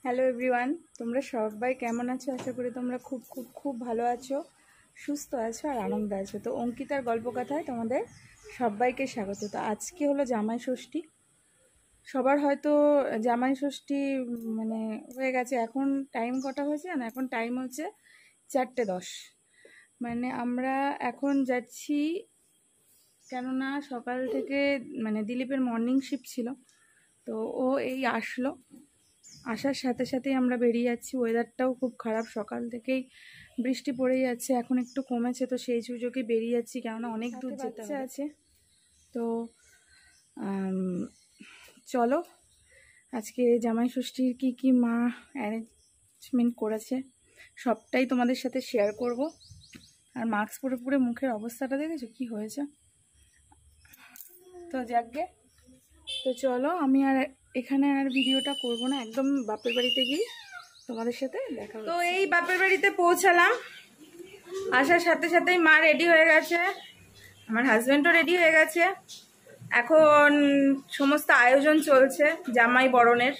Hello everyone, তোমরা সবাই কেমন আছো? আশা করি তোমরা খুব খুব খুব ভালো আছো, সুস্থ আছো আর আনন্দে আছো। তো অঙ্কিতার গল্পকথায় তোমাদের সবাইকে স্বাগত। তো আজকে হলো জামাই ষষ্ঠী। সবার হয়তো জামাই ষষ্ঠী মানে হয়ে গেছে। এখন টাইম কটা হয়েছে না? এখন টাইম হচ্ছে 4:10। মানে আমরা এখন যাচ্ছি, কেননা সকাল থেকে মানে দিলীপের মর্নিং শিফট ছিল, তো ও এই আসলো। আসার সাথে সাথেই আমরা বেরিয়ে যাচ্ছি। ওয়েদারটাও খুব খারাপ, সকাল থেকেই বৃষ্টি পড়েই যাচ্ছে, এখন একটু কমেছে, তো সেই সুযোগে বেরিয়ে যাচ্ছি, কেননা অনেক দূর যেতে আছে। তো চলো, আজকে জামাই ষষ্ঠীর কী মা অ্যারেঞ্জমেন্ট করেছে সবটাই তোমাদের সাথে শেয়ার করব। আর মাস্ক পরে পরে মুখের অবস্থাটা দেখেছো কি হয়েছে? তো যাকগে, তো চলো, আমি আর এখানে আর ভিডিওটা করব না, একদম বাপের বাড়িতে গিয়ে তোমাদের সাথে দেখা। তো এই বাপের বাড়িতে পৌঁছালাম। আসার সাথে সাথেই মা রেডি হয়ে গেছে, আমার হাজব্যান্ডও রেডি হয়ে গেছে। এখন সমস্ত আয়োজন চলছে জামাই বরণের,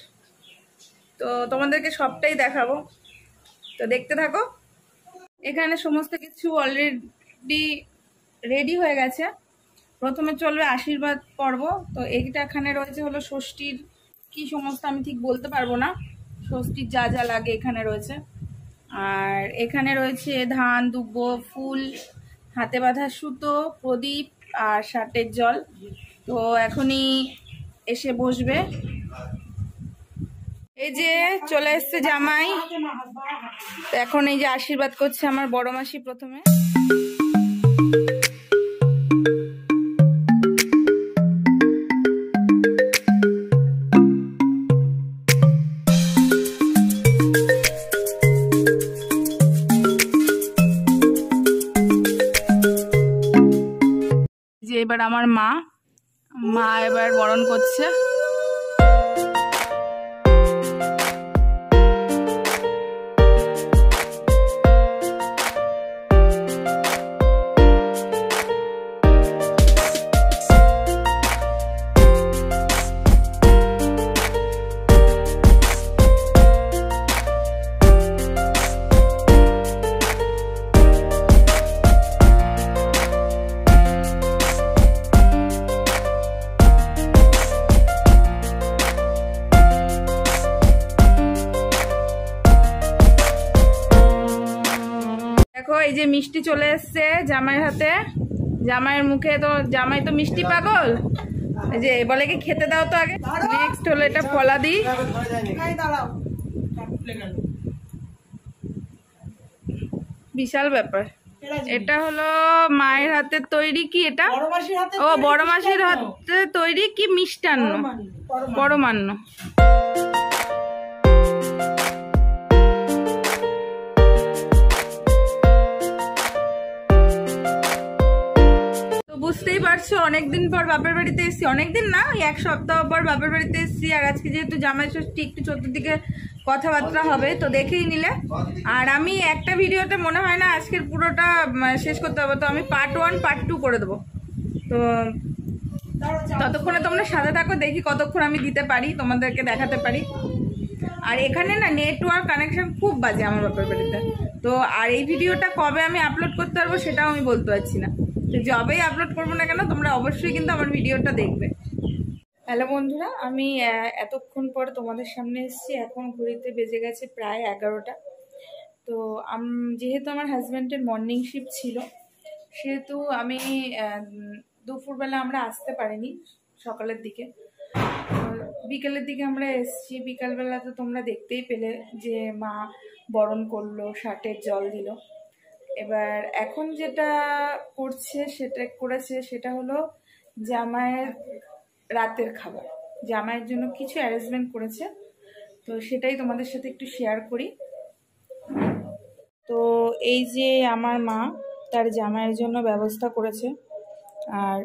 তো তোমাদেরকে সবটাই দেখাবো, তো দেখতে থাকো। এখানে সমস্ত কিছু অলরেডি রেডি হয়ে গেছে। প্রথমে চলবে আশীর্বাদ পর্ব। তো এইটা এখানে রয়েছে হলো ষষ্ঠীর কি সমস্ত আমি ঠিক বলতে পারবো না, ষষ্ঠীর যা যা লাগে এখানে রয়েছে। আর এখানে রয়েছে ধান, দুব্ব, ফুল, হাতে বাঁধা সুতো, প্রদীপ আর শাটের জল। তো এখনই এসে বসবে। এই যে চলে এসছে জামাই, তো এখন এই যে আশীর্বাদ করছে আমার বড় মাসি প্রথমে। যে এবার আমার মা এবার বরণ করছে। দেখো এই যে মিষ্টি চলে এসছে জামাইয়ের হাতে, জামাইয়ের মুখে। তো জামাই তো মিষ্টি পাগল, এই যে বলে কি খেতে দাও তো আগে। নেক্সট হলো এটা ফলাদি, বিশাল ব্যাপার। এটা হলো মায়ের হাতের তৈরি, কি এটা? ও বড় মাসির হাতে তৈরি কি মিষ্টান্ন, পরমান্ন। বুঝতেই পারছো অনেকদিন পর বাপের বাড়িতে এসেছি, অনেকদিন না, ওই এক সপ্তাহ পর বাপের বাড়িতে এসেছি। আর আজকে যেহেতু জামাই ষষ্ঠী, একটু চতুর্দিকে কথাবার্তা হবে, তো দেখেই নিলে। আর আমি একটা ভিডিওতে মনে হয় না আজকের পুরোটা শেষ করতে হবে, তো আমি পার্ট 1 পার্ট 2 করে দেবো। তো ততক্ষণে তোমরা সাথে থাকো, দেখি কতক্ষণ আমি দিতে পারি, তোমাদেরকে দেখাতে পারি। আর এখানে না নেটওয়ার্ক কানেকশন খুব বাজে আমার বাপের বাড়িতে। তো আর এই ভিডিওটা কবে আমি আপলোড করতে পারবো সেটাও আমি বলতে পারছি না। তো যবেই আপলোড করবো না কেন, তোমরা অবশ্যই কিন্তু আমার ভিডিওটা দেখবে। হ্যালো বন্ধুরা, আমি এতক্ষণ পর তোমাদের সামনে এসেছি। এখন ঘড়িতে বেজে গেছে প্রায় 11টা। তো যেহেতু আমার হাজব্যান্ডের মর্নিং শিফট ছিল, সেহেতু আমি দুপুরবেলা আমরা আসতে পারিনি, সকালের দিকে, বিকেলের দিকে আমরা এসেছি। বিকালবেলা তো তোমরা দেখতেই পেলে যে মা বরণ করলো, শাটের জল দিল। এবার এখন যেটা করেছে সেটা হলো জামাইয়ের রাতের খাবার। জামাইয়ের জন্য কিছু অ্যারেঞ্জমেন্ট করেছে, তো সেটাই তোমাদের সাথে একটু শেয়ার করি। তো এই যে আমার মা তার জামাইয়ের জন্য ব্যবস্থা করেছে, আর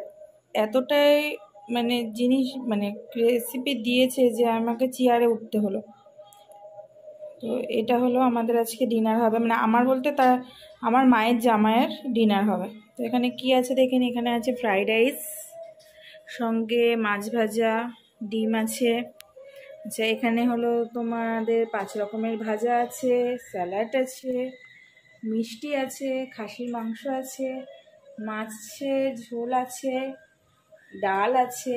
এতটাই মানে জিনিস মানে রেসিপি দিয়েছে যে আমাকে চেয়ারে উঠতে হলো। তো এটা হলো আমাদের আজকে ডিনার হবে, মানে আমার বলতে আমার মায়ের জামাইয়ের ডিনার হবে। তো এখানে কি আছে দেখেন, এখানে আছে ফ্রাইড রাইস, সঙ্গে মাছ ভাজা, ডিম আছে, আচ্ছা, এখানে হলো তোমাদের 5 রকমের ভাজা আছে, স্যালাড আছে, মিষ্টি আছে, খাসির মাংস আছে, মাছের ঝোল আছে, ডাল আছে,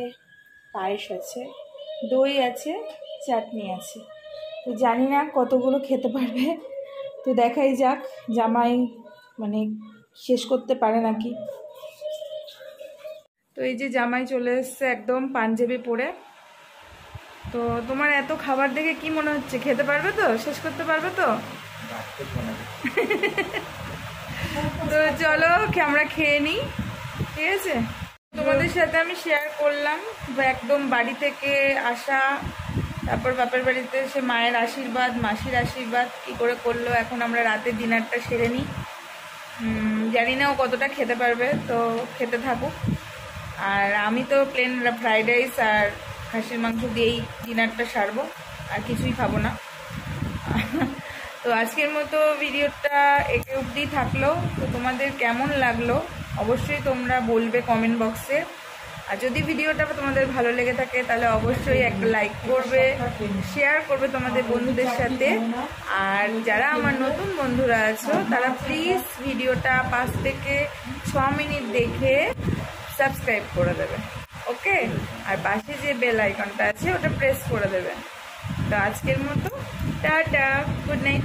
পায়েস আছে, দই আছে, চাটনি আছে। তো জানি না কতগুলো খেতে পারবে, তো দেখাই যাক জামাই মানে শেষ করতে পারে নাকি। তো এই যে জামাই চলে এসছে একদম পাঞ্জাবি পরে। তো তোমার এত খাবার দেখে কি মনে হচ্ছে, খেতে পারবে তো, শেষ করতে পারবে তো? তো চলো আমরা খেয়ে নিই, ঠিক আছে? তোমাদের সাথে আমি শেয়ার করলাম একদম বাড়ি থেকে আসা, তারপর বাপের বাড়িতে এসে মায়ের আশীর্বাদ, মাসির আশীর্বাদ কী করে করলো। এখন আমরা রাতে ডিনারটা সেরে নিই। জানি না ও কতটা খেতে পারবে, তো খেতে থাকুক। আর আমি তো প্লেন ফ্রাইড রাইস আর খাসির মাংস দিয়েই ডিনারটা সারবো, আর কিছুই খাবো না। তো আজকের মতো ভিডিওটা একে অবধি থাকলো। তো তোমাদের কেমন লাগলো অবশ্যই তোমরা বলবে কমেন্ট বক্সে। আর যদি ভিডিওটা তোমাদের ভালো লেগে থাকে তাহলে অবশ্যই একটা লাইক করবে, শেয়ার করবে তোমাদের বন্ধুদের সাথে। আর যারা আমার নতুন বন্ধুরা আছো তারা প্লিজ ভিডিওটা 5 থেকে 6 মিনিট দেখে সাবস্ক্রাইব করে দেবে, ওকে? আর পাশে যে বেল আইকনটা আছে ওটা প্রেস করে দেবে। তো আজকের মতো টাটা, গুড নাইট।